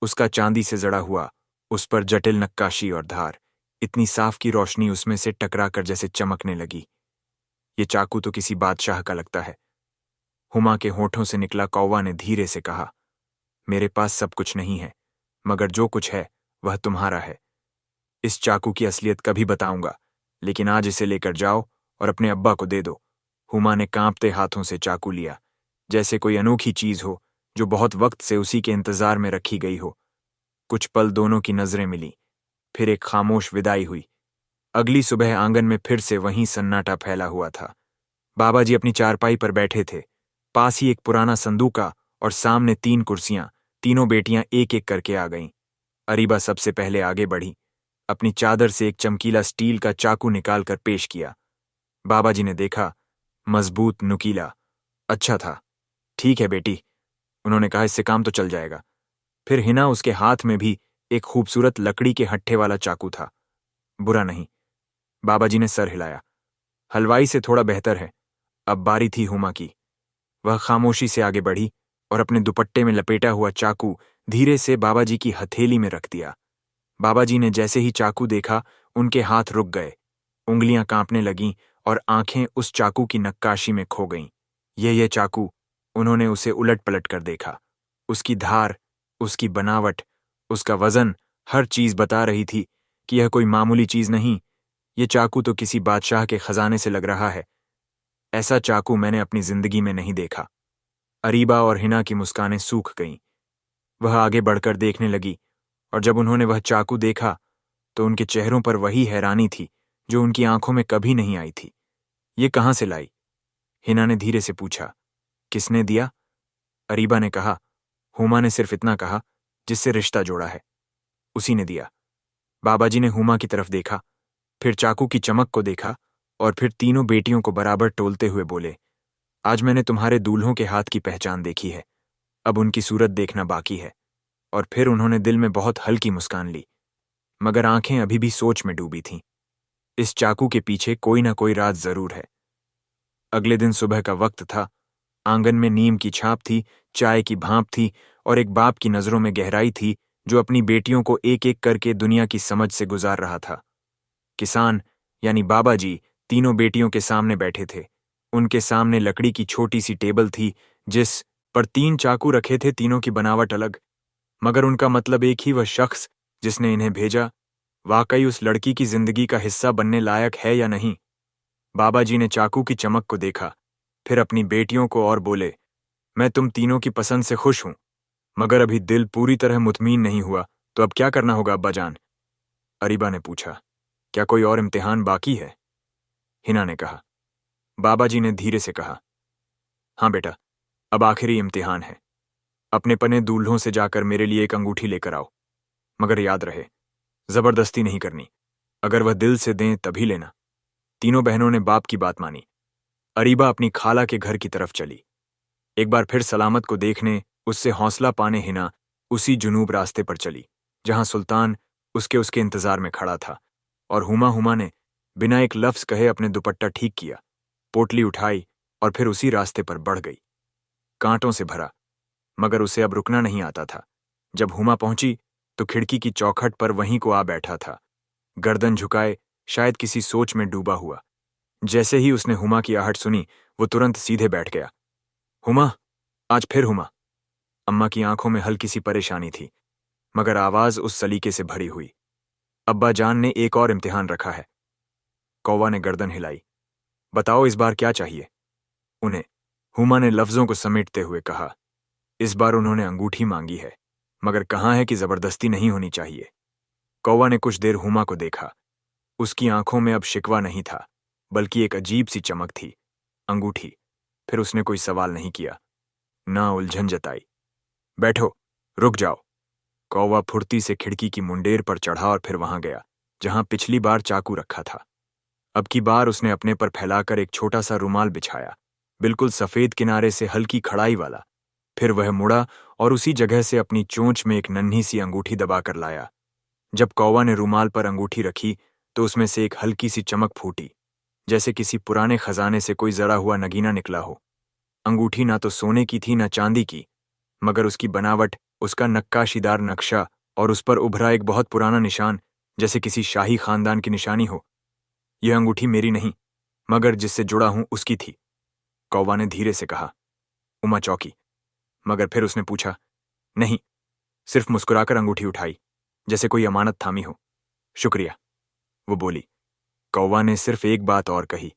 उसका चांदी से जड़ा हुआ, उस पर जटिल नक्काशी और धार, इतनी साफ की रोशनी उसमें से टकराकर जैसे चमकने लगी। ये चाकू तो किसी बादशाह का लगता है। हुमा के होठों से निकला। कौवा ने धीरे से कहा, मेरे पास सब कुछ नहीं है, मगर जो कुछ है वह तुम्हारा है। इस चाकू की असलियत कभी बताऊंगा, लेकिन आज इसे लेकर जाओ और अपने अब्बा को दे दो। हुमा ने कांपते हाथों से चाकू लिया, जैसे कोई अनोखी चीज हो जो बहुत वक्त से उसी के इंतजार में रखी गई हो। कुछ पल दोनों की नजरें मिली, फिर एक खामोश विदाई हुई। अगली सुबह आंगन में फिर से वहीं सन्नाटा फैला हुआ था। बाबा जी अपनी चारपाई पर बैठे थे। पास ही एक पुराना संदूका और सामने 3 कुर्सियां। तीनों बेटियां एक एक करके आ गईं। अरीबा सबसे पहले आगे बढ़ी, अपनी चादर से एक चमकीला स्टील का चाकू निकालकर पेश किया। बाबा जी ने देखा, मजबूत, नुकीला, अच्छा था। ठीक है बेटी, उन्होंने कहा, इससे काम तो चल जाएगा। फिर हिना, उसके हाथ में भी एक खूबसूरत लकड़ी के हट्ठे वाला चाकू था। बुरा नहीं। बाबा जी ने सर हिलाया, हलवाई से थोड़ा बेहतर है। अब बारी थी हुमा की। वह खामोशी से आगे बढ़ी और अपने दुपट्टे में लपेटा हुआ चाकू धीरे से बाबा जी की हथेली में रख दिया। बाबा जी ने जैसे ही चाकू देखा, उनके हाथ रुक गए, उंगलियां कांपने लगीं और आंखें उस चाकू की नक्काशी में खो गईं। ये चाकू। उन्होंने उसे उलट पलट कर देखा। उसकी धार, उसकी बनावट, उसका वजन, हर चीज बता रही थी कि यह कोई मामूली चीज नहीं। ये चाकू तो किसी बादशाह के खजाने से लग रहा है। ऐसा चाकू मैंने अपनी जिंदगी में नहीं देखा। अरीबा और हिना की मुस्कानें सूख गईं। वह आगे बढ़कर देखने लगी, और जब उन्होंने वह चाकू देखा तो उनके चेहरों पर वही हैरानी थी जो उनकी आंखों में कभी नहीं आई थी। ये कहां से लाई? हिना ने धीरे से पूछा। किसने दिया? अरीबा ने कहा। हुमा ने सिर्फ इतना कहा, जिससे रिश्ता जोड़ा है, उसी ने दिया। बाबा जी ने हुमा की तरफ देखा, फिर चाकू की चमक को देखा और फिर तीनों बेटियों को बराबर टोलते हुए बोले, आज मैंने तुम्हारे दूल्हों के हाथ की पहचान देखी है, अब उनकी सूरत देखना बाकी है। और फिर उन्होंने दिल में बहुत हल्की मुस्कान ली, मगर आंखें अभी भी सोच में डूबी थीं। इस चाकू के पीछे कोई ना कोई राज जरूर है। अगले दिन सुबह का वक्त था। आंगन में नीम की छाप थी, चाय की भाप थी और एक बाप की नजरों में गहराई थी जो अपनी बेटियों को एक एक करके दुनिया की समझ से गुजार रहा था। किसान यानी बाबा जी तीनों बेटियों के सामने बैठे थे। उनके सामने लकड़ी की छोटी सी टेबल थी, जिस पर 3 चाकू रखे थे। तीनों की बनावट अलग, मगर उनका मतलब एक ही। वह शख्स जिसने इन्हें भेजा वाकई उस लड़की की जिंदगी का हिस्सा बनने लायक है या नहीं? बाबा जी ने चाकू की चमक को देखा, फिर अपनी बेटियों को, और बोले, मैं तुम तीनों की पसंद से खुश हूं, मगर अभी दिल पूरी तरह मुतमीन नहीं हुआ, तो अब क्या करना होगा अब्बा जान? अरीबा ने पूछा। क्या कोई और इम्तिहान बाकी है? हिना ने कहा। बाबा जी ने धीरे से कहा, हाँ बेटा, अब आखिरी इम्तिहान है। अपने पने दूल्हों से जाकर मेरे लिए एक अंगूठी लेकर आओ, मगर याद रहे, जबरदस्ती नहीं करनी। अगर वह दिल से दें तभी लेना। तीनों बहनों ने बाप की बात मानी। अरीबा अपनी खाला के घर की तरफ चली। एक बार फिर सलामत को देखने, उससे हौसला पाने हिना उसी जुनूब रास्ते पर चली जहां सुल्तान उसके इंतजार में खड़ा था। और हुमा हुमा ने बिना एक लफ्ज कहे अपने दुपट्टा ठीक किया, पोटली उठाई और फिर उसी रास्ते पर बढ़ गई। कांटों से भरा, मगर उसे अब रुकना नहीं आता था। जब हुमा पहुंची तो खिड़की की चौखट पर वहीं को आ बैठा था, गर्दन झुकाए, शायद किसी सोच में डूबा हुआ। जैसे ही उसने हुमा की आहट सुनी, वो तुरंत सीधे बैठ गया। हुमा, आज फिर हुमा। अम्मा की आंखों में हल्की सी परेशानी थी, मगर आवाज उस सलीके से भरी हुई। अब्बा जान ने एक और इम्तिहान रखा है। कौवा ने गर्दन हिलाई। बताओ इस बार क्या चाहिए उन्हें? हुमा ने लफ्जों को समेटते हुए कहा। इस बार उन्होंने अंगूठी मांगी है, मगर कहाँ है कि जबरदस्ती नहीं होनी चाहिए। कौवा ने कुछ देर हुमा को देखा। उसकी आंखों में अब शिकवा नहीं था, बल्कि एक अजीब सी चमक थी। अंगूठी। फिर उसने कोई सवाल नहीं किया, ना उलझन जताई। बैठो, रुक जाओ। कौवा फुर्ती से खिड़की की मुंडेर पर चढ़ा और फिर वहां गया जहां पिछली बार चाकू रखा था। अब की बार उसने अपने पर फैलाकर एक छोटा सा रुमाल बिछाया, बिल्कुल सफेद किनारे से हल्की खड़ाई वाला। फिर वह मुड़ा और उसी जगह से अपनी चोंच में एक नन्ही सी अंगूठी दबाकर लाया। जब कौवा ने रुमाल पर अंगूठी रखी तो उसमें से एक हल्की सी चमक फूटी, जैसे किसी पुराने खजाने से कोई जड़ा हुआ नगीना निकला हो। अंगूठी ना तो सोने की थी ना चांदी की, मगर उसकी बनावट, उसका नक्काशीदार नक्शा और उस पर उभरा एक बहुत पुराना निशान, जैसे किसी शाही खानदान की निशानी हो। यह अंगूठी मेरी नहीं, मगर जिससे जुड़ा हूं उसकी थी, कौवा ने धीरे से कहा। उमा चौंकी, मगर फिर उसने पूछा। नहीं, सिर्फ मुस्कुराकर अंगूठी उठाई, जैसे कोई अमानत थामी हो। शुक्रिया, वो बोली। कौवा ने सिर्फ एक बात और कही।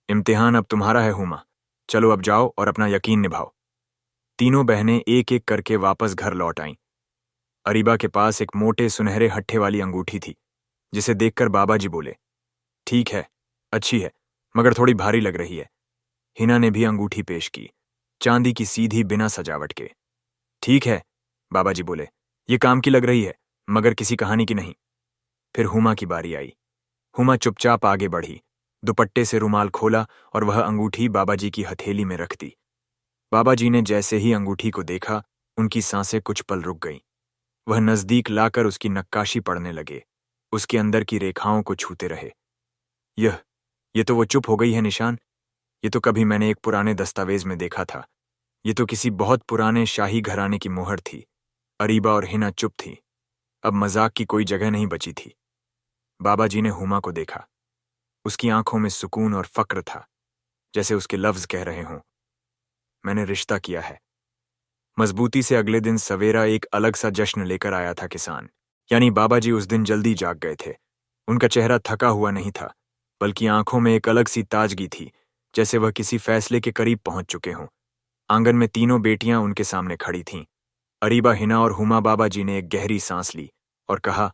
इम्तिहान अब तुम्हारा है हुमा, चलो अब जाओ और अपना यकीन निभाओ। तीनों बहनें एक एक करके वापस घर लौट आईं। अरीबा के पास एक मोटे सुनहरे हट्ठे वाली अंगूठी थी, जिसे देखकर बाबा जी बोले, ठीक है, अच्छी है, मगर थोड़ी भारी लग रही है। हिना ने भी अंगूठी पेश की, चांदी की सीधी, बिना सजावट के। ठीक है, बाबा जी बोले, ये काम की लग रही है, मगर किसी कहानी की नहीं। फिर हुमा की बारी आई। हुमा चुपचाप आगे बढ़ी, दुपट्टे से रुमाल खोला और वह अंगूठी बाबा जी की हथेली में रख दी। बाबा जी ने जैसे ही अंगूठी को देखा, उनकी सांसें कुछ पल रुक गईं। वह नजदीक लाकर उसकी नक्काशी पढ़ने लगे, उसके अंदर की रेखाओं को छूते रहे। ये तो वो चुप हो गई है निशान। ये तो कभी मैंने एक पुराने दस्तावेज में देखा था। ये तो किसी बहुत पुराने शाही घराने की मोहर थी। अरीबा और हिना चुप थी। अब मजाक की कोई जगह नहीं बची थी। बाबा जी ने हुमा को देखा। उसकी आंखों में सुकून और फक्र था, जैसे उसके लफ्ज कह रहे हों, मैंने रिश्ता किया है। मजबूती से अगले दिन सवेरा एक अलग सा जश्न लेकर आया था किसान। यानी बाबा जी उस दिन जल्दी जाग गए थे। उनका चेहरा थका हुआ नहीं था, बल्कि आंखों में एक अलग सी ताजगी थी, जैसे वह किसी फैसले के करीब पहुंच चुके हों। आंगन में तीनों बेटियां उनके सामने खड़ी थीं। अरीबा, हिना और हुमा। बाबा जी ने एक गहरी सांस ली और कहा,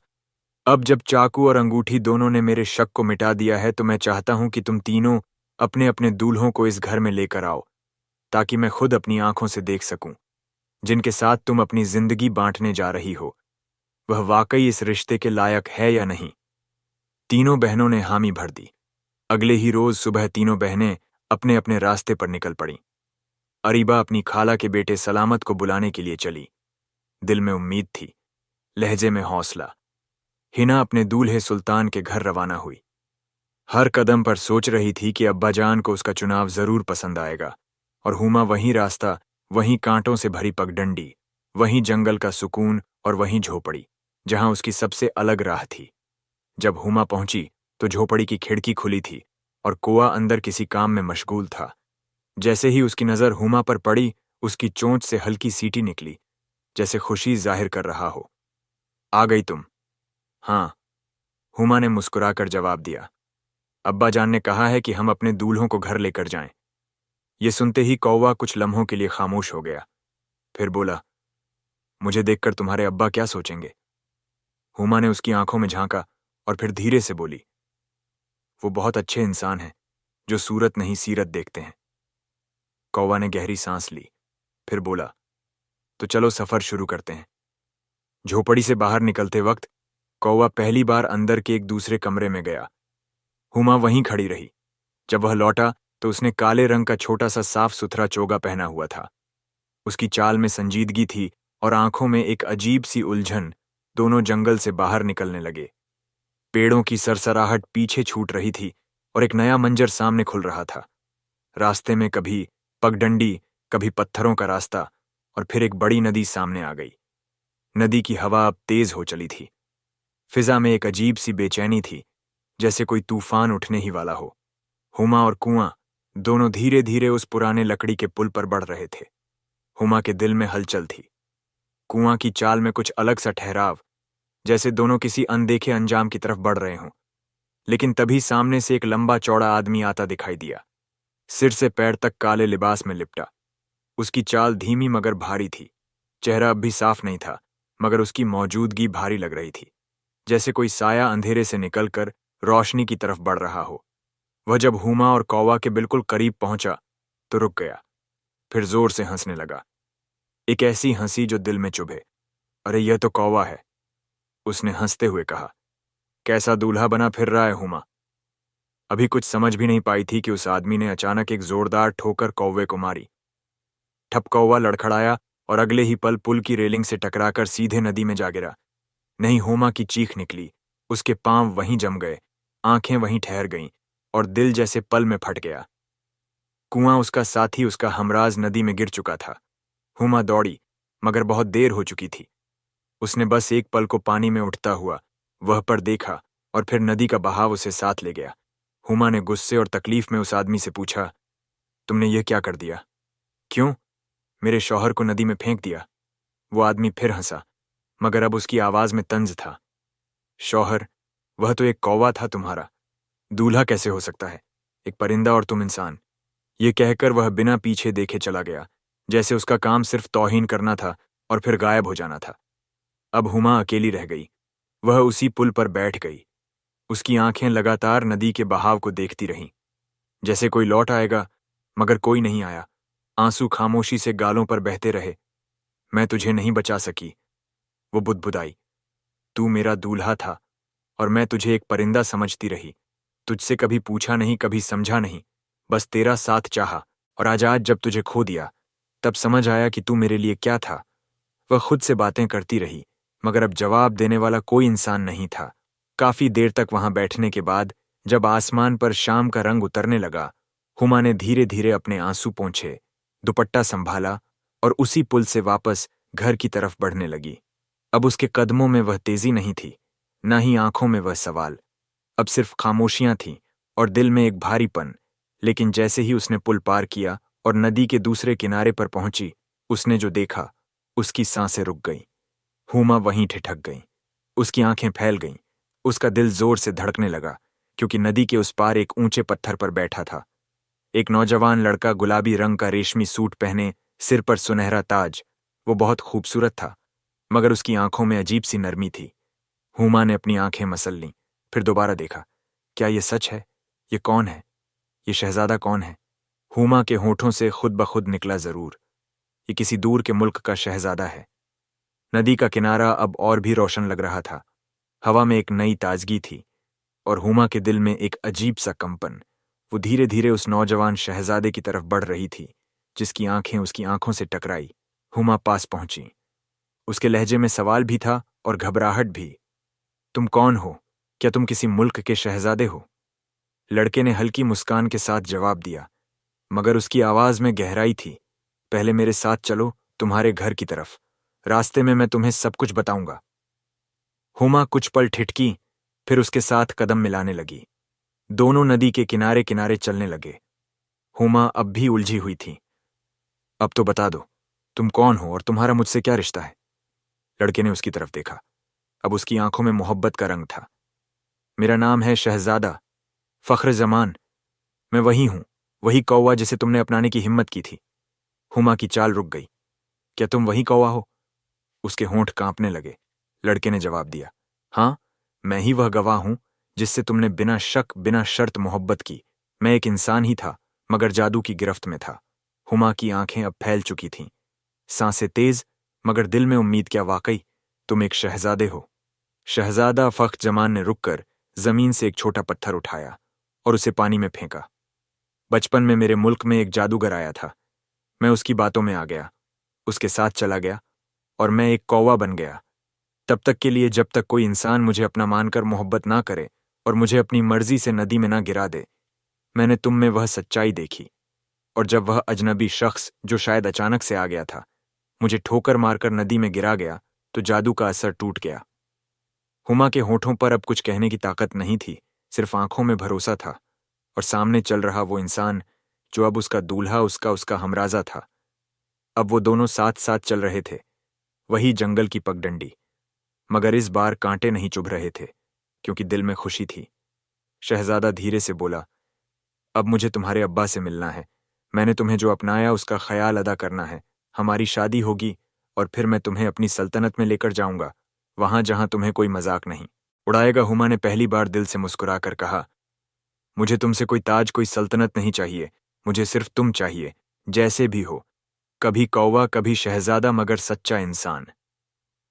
अब जब चाकू और अंगूठी दोनों ने मेरे शक को मिटा दिया है, तो मैं चाहता हूं कि तुम तीनों अपने अपने दूल्हों को इस घर में लेकर आओ, ताकि मैं खुद अपनी आंखों से देख सकूं, जिनके साथ तुम अपनी जिंदगी बांटने जा रही हो, वह वाकई इस रिश्ते के लायक है या नहीं। तीनों बहनों ने हामी भर दी। अगले ही रोज सुबह तीनों बहनें अपने अपने रास्ते पर निकल पड़ीं। अरीबा अपनी खाला के बेटे सलामत को बुलाने के लिए चली। दिल में उम्मीद थी, लहजे में हौसला। हिना अपने दूल्हे सुल्तान के घर रवाना हुई। हर कदम पर सोच रही थी कि अब्बा जान को उसका चुनाव जरूर पसंद आएगा। और हुमा वहीं रास्ता, वहीं कांटों से भरी पगडंडी, वहीं जंगल का सुकून और वहीं झोपड़ी, जहां उसकी सबसे अलग राह थी। जब हुमा पहुंची तो झोपड़ी की खिड़की खुली थी और कोआ अंदर किसी काम में मशगूल था। जैसे ही उसकी नजर हुमा पर पड़ी, उसकी चोंच से हल्की सीटी निकली, जैसे खुशी जाहिर कर रहा हो। आ गई तुम? हाँ, हुमा ने मुस्कुराकर जवाब दिया। अब्बा जान ने कहा है कि हम अपने दूल्हों को घर लेकर जाएं। ये सुनते ही कौवा कुछ लम्हों के लिए खामोश हो गया, फिर बोला, मुझे देखकर तुम्हारे अब्बा क्या सोचेंगे? हुमा ने उसकी आंखों में झांका और फिर धीरे से बोली, वो बहुत अच्छे इंसान हैं, जो सूरत नहीं सीरत देखते हैं। कौवा ने गहरी सांस ली, फिर बोला, तो चलो सफर शुरू करते हैं। झोपड़ी से बाहर निकलते वक्त कौवा पहली बार अंदर के एक दूसरे कमरे में गया। हुमा वहीं खड़ी रही। जब वह लौटा तो उसने काले रंग का छोटा सा साफ सुथरा चोगा पहना हुआ था। उसकी चाल में संजीदगी थी और आंखों में एक अजीब सी उलझन। दोनों जंगल से बाहर निकलने लगे। पेड़ों की सरसराहट पीछे छूट रही थी और एक नया मंजर सामने खुल रहा था। रास्ते में कभी पगडंडी, कभी पत्थरों का रास्ता, और फिर एक बड़ी नदी सामने आ गई। नदी की हवा अब तेज हो चली थी। फिजा में एक अजीब सी बेचैनी थी, जैसे कोई तूफान उठने ही वाला हो। हुमा और कुआं दोनों धीरे धीरे उस पुराने लकड़ी के पुल पर बढ़ रहे थे। हुमा के दिल में हलचल थी। कुआं की चाल में कुछ अलग सा ठहराव, जैसे दोनों किसी अनदेखे अंजाम की तरफ बढ़ रहे हों। लेकिन तभी सामने से एक लंबा चौड़ा आदमी आता दिखाई दिया, सिर से पैर तक काले लिबास में लिपटा। उसकी चाल धीमी मगर भारी थी। चेहरा अब भी साफ नहीं था, मगर उसकी मौजूदगी भारी लग रही थी, जैसे कोई साया अंधेरे से निकलकर रोशनी की तरफ बढ़ रहा हो। वह जब हुमा और कौवा के बिल्कुल करीब पहुंचा तो रुक गया, फिर जोर से हंसने लगा। एक ऐसी हंसी जो दिल में चुभे। अरे यह तो कौवा है, उसने हंसते हुए कहा। कैसा दूल्हा बना फिर रहा है हुमा? अभी कुछ समझ भी नहीं पाई थी कि उस आदमी ने अचानक एक जोरदार ठोकर कौवे को मारी। ठप कौवा लड़खड़ाया और अगले ही पल पुल की रेलिंग से टकराकर सीधे नदी में जा गिरा। नहीं, हुमा की चीख निकली। उसके पांव वहीं जम गए, आंखें वहीं ठहर गईं और दिल जैसे पल में फट गया। कुआं उसका साथी, उसका हमराज नदी में गिर चुका था। हुमा दौड़ी, मगर बहुत देर हो चुकी थी। उसने बस एक पल को पानी में उठता हुआ वह पर देखा और फिर नदी का बहाव उसे साथ ले गया। हुमा ने गुस्से और तकलीफ में उस आदमी से पूछा, तुमने ये क्या कर दिया? क्यों? मेरे शौहर को नदी में फेंक दिया? वो आदमी फिर हंसा, मगर अब उसकी आवाज में तंज था। शौहर? वह तो एक कौवा था तुम्हारा। दूल्हा कैसे हो सकता है? एक परिंदा और तुम इंसान। ये कहकर वह बिना पीछे देखे चला गया, जैसे उसका काम सिर्फ तौहीन करना था और फिर गायब हो जाना था। अब हुमा अकेली रह गई। वह उसी पुल पर बैठ गई। उसकी आंखें लगातार नदी के बहाव को देखती रहीं, जैसे कोई लौट आएगा, मगर कोई नहीं आया। आंसू खामोशी से गालों पर बहते रहे। मैं तुझे नहीं बचा सकी, वो बुदबुदाई। तू मेरा दूल्हा था और मैं तुझे एक परिंदा समझती रही। तुझसे कभी पूछा नहीं, कभी समझा नहीं, बस तेरा साथ चाहा। और आज जब तुझे खो दिया, तब समझ आया कि तू मेरे लिए क्या था। वह खुद से बातें करती रही, मगर अब जवाब देने वाला कोई इंसान नहीं था। काफी देर तक वहां बैठने के बाद जब आसमान पर शाम का रंग उतरने लगा, हुमा ने धीरे धीरे अपने आंसू पोंछे, दुपट्टा संभाला और उसी पुल से वापस घर की तरफ बढ़ने लगी। अब उसके कदमों में वह तेजी नहीं थी, न ही आंखों में वह सवाल। अब सिर्फ खामोशियां थीं और दिल में एक भारीपन। लेकिन जैसे ही उसने पुल पार किया और नदी के दूसरे किनारे पर पहुंची, उसने जो देखा, उसकी सांसें रुक गईं। हुमा वहीं ठिठक गई। उसकी आंखें फैल गईं। उसका दिल जोर से धड़कने लगा, क्योंकि नदी के उस पार एक ऊंचे पत्थर पर बैठा था एक नौजवान लड़का, गुलाबी रंग का रेशमी सूट पहने, सिर पर सुनहरा ताज। वो बहुत खूबसूरत था, मगर उसकी आंखों में अजीब सी नरमी थी। हुमा ने अपनी आंखें मसल लीं, फिर दोबारा देखा। क्या ये सच है? ये कौन है? ये शहजादा कौन है? हुमा के होठों से खुद ब खुद निकला, जरूर ये किसी दूर के मुल्क का शहजादा है। नदी का किनारा अब और भी रोशन लग रहा था। हवा में एक नई ताजगी थी और हुमा के दिल में एक अजीब सा कंपन। वो धीरे धीरे उस नौजवान शहजादे की तरफ बढ़ रही थी, जिसकी आंखें उसकी आंखों से टकराई। हुमा पास पहुंची। उसके लहजे में सवाल भी था और घबराहट भी। तुम कौन हो? क्या तुम किसी मुल्क के शहजादे हो? लड़के ने हल्की मुस्कान के साथ जवाब दिया, मगर उसकी आवाज में गहराई थी। पहले मेरे साथ चलो, तुम्हारे घर की तरफ। रास्ते में मैं तुम्हें सब कुछ बताऊंगा। हुमा कुछ पल ठिठकी, फिर उसके साथ कदम मिलाने लगी। दोनों नदी के किनारे किनारे चलने लगे। हुमा अब भी उलझी हुई थी। अब तो बता दो, तुम कौन हो और तुम्हारा मुझसे क्या रिश्ता है? लड़के ने उसकी तरफ देखा। अब उसकी आंखों में मोहब्बत का रंग था। मेरा नाम है शहजादा फख्र जमान। मैं वही हूं, वही कौवा जिसे तुमने अपनाने की हिम्मत की थी। हुमा की चाल रुक गई। क्या तुम वही कौवा हो? उसके होंठ कांपने लगे। लड़के ने जवाब दिया, हाँ, मैं ही वह गवाह हूं जिससे तुमने बिना शक बिना शर्त मोहब्बत की। मैं एक इंसान ही था, मगर जादू की गिरफ्त में था। हुमा की आंखें अब फैल चुकी थीं, सांसें तेज, मगर दिल में उम्मीद क्या, वाकई तुम एक शहजादे हो। शहजादा फख्र जमान ने रुककर जमीन से एक छोटा पत्थर उठाया और उसे पानी में फेंका। बचपन में मेरे मुल्क में एक जादूगर आया था। मैं उसकी बातों में आ गया, उसके साथ चला गया और मैं एक कौवा बन गया। तब तक के लिए जब तक कोई इंसान मुझे अपना मानकर मोहब्बत ना करे और मुझे अपनी मर्जी से नदी में ना गिरा दे। मैंने तुम में वह सच्चाई देखी, और जब वह अजनबी शख्स जो शायद अचानक से आ गया था मुझे ठोकर मारकर नदी में गिरा गया, तो जादू का असर टूट गया। हुमा के होठों पर अब कुछ कहने की ताकत नहीं थी, सिर्फ आंखों में भरोसा था। और सामने चल रहा वो इंसान जो अब उसका दूल्हा, उसका हमराजा था। अब वो दोनों साथ साथ चल रहे थे, वही जंगल की पगडंडी। मगर इस बार कांटे नहीं चुभ रहे थे, क्योंकि दिल में खुशी थी। शहजादा धीरे से बोला, अब मुझे तुम्हारे अब्बा से मिलना है। मैंने तुम्हें जो अपनाया उसका ख्याल अदा करना है। हमारी शादी होगी और फिर मैं तुम्हें अपनी सल्तनत में लेकर जाऊंगा, वहां जहां तुम्हें कोई मजाक नहीं उड़ाएगा। हुमा ने पहली बार दिल से मुस्कुराकर कहा, मुझे तुमसे कोई ताज, कोई सल्तनत नहीं चाहिए। मुझे सिर्फ तुम चाहिए, जैसे भी हो। कभी कौवा, कभी शहजादा, मगर सच्चा इंसान।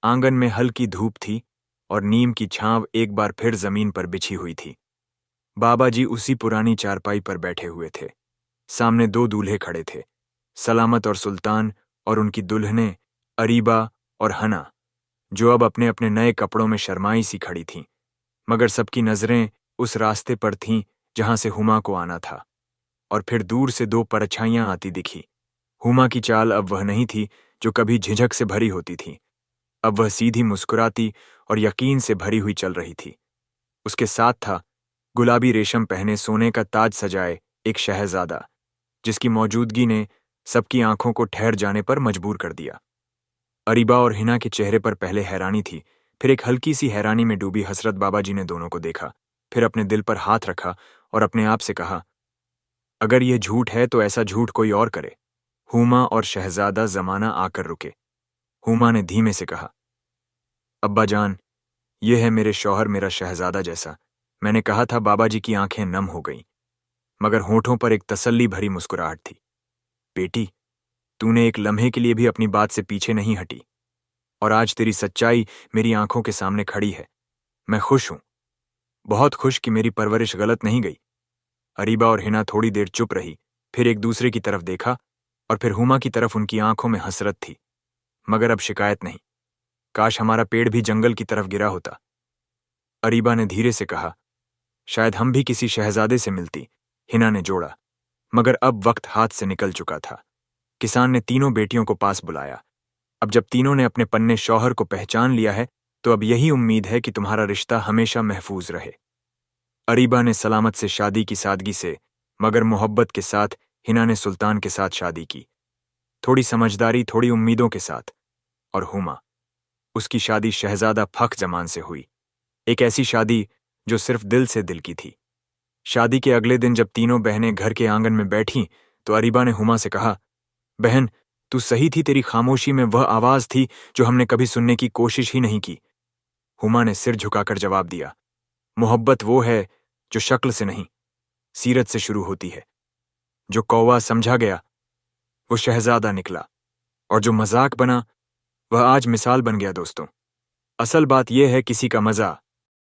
आंगन में हल्की धूप थी और नीम की छांव एक बार फिर जमीन पर बिछी हुई थी। बाबा जी उसी पुरानी चारपाई पर बैठे हुए थे। सामने दो दूल्हे खड़े थे, सलामत और सुल्तान, और उनकी दुल्हनें अरीबा और हना, जो अब अपने अपने नए कपड़ों में शर्माई सी खड़ी थीं। मगर सबकी नजरें उस रास्ते पर थीं जहां से हुमा को आना था। और फिर दूर से दो परछाइयां आती दिखी। हुमा की चाल अब वह नहीं थी जो कभी झिझक से भरी होती थी। अब वह सीधी, मुस्कुराती और यकीन से भरी हुई चल रही थी। उसके साथ था गुलाबी रेशम पहने, सोने का ताज सजाए एक शहजादा, जिसकी मौजूदगी ने सबकी आंखों को ठहर जाने पर मजबूर कर दिया। अरीबा और हिना के चेहरे पर पहले हैरानी थी, फिर एक हल्की सी हैरानी में डूबी हसरत। बाबा जी ने दोनों को देखा, फिर अपने दिल पर हाथ रखा और अपने आप से कहा, अगर यह झूठ है तो ऐसा झूठ कोई और करे। हुमा और शहजादा जमाना आकर रुके। हुमा ने धीमे से कहा, अब्बा जान, ये है मेरे शौहर, मेरा शहजादा जैसा। मैंने कहा था। बाबा जी की आंखें नम हो गईं, मगर होठों पर एक तसल्ली भरी मुस्कुराहट थी। बेटी, तूने एक लम्हे के लिए भी अपनी बात से पीछे नहीं हटी, और आज तेरी सच्चाई मेरी आंखों के सामने खड़ी है। मैं खुश हूं, बहुत खुश कि मेरी परवरिश गलत नहीं गई। अरीबा और हिना थोड़ी देर चुप रही, फिर एक दूसरे की तरफ देखा, और फिर हुमा की तरफ। उनकी आंखों में हसरत थी, मगर अब शिकायत नहीं। काश हमारा पेड़ भी जंगल की तरफ गिरा होता। अरीबा ने धीरे से कहा, शायद हम भी किसी शहजादे से मिलती। हिना ने जोड़ा, मगर अब वक्त हाथ से निकल चुका था। किसान ने तीनों बेटियों को पास बुलाया। अब जब तीनों ने अपने पन्ने शौहर को पहचान लिया है, तो अब यही उम्मीद है कि तुम्हारा रिश्ता हमेशा महफूज रहे। अरीबा ने सलामत से शादी की, सादगी से मगर मोहब्बत के साथ। हिना ने सुल्तान के साथ शादी की, थोड़ी समझदारी, थोड़ी उम्मीदों के साथ। और हुमा, उसकी शादी शहजादा फख्र जमान से हुई। एक ऐसी शादी जो सिर्फ दिल से दिल की थी। शादी के अगले दिन जब तीनों बहनें घर के आंगन में बैठीं, तो अरीबा ने हुमा से कहा, बहन, तू सही थी। तेरी खामोशी में वह आवाज थी जो हमने कभी सुनने की कोशिश ही नहीं की। हुमा ने सिर झुकाकर जवाब दिया, मोहब्बत वो है जो शक्ल से नहीं, सीरत से शुरू होती है। जो कौवा समझा गया वो शहजादा निकला, और जो मजाक बना वह आज मिसाल बन गया। दोस्तों, असल बात यह है, किसी का मजा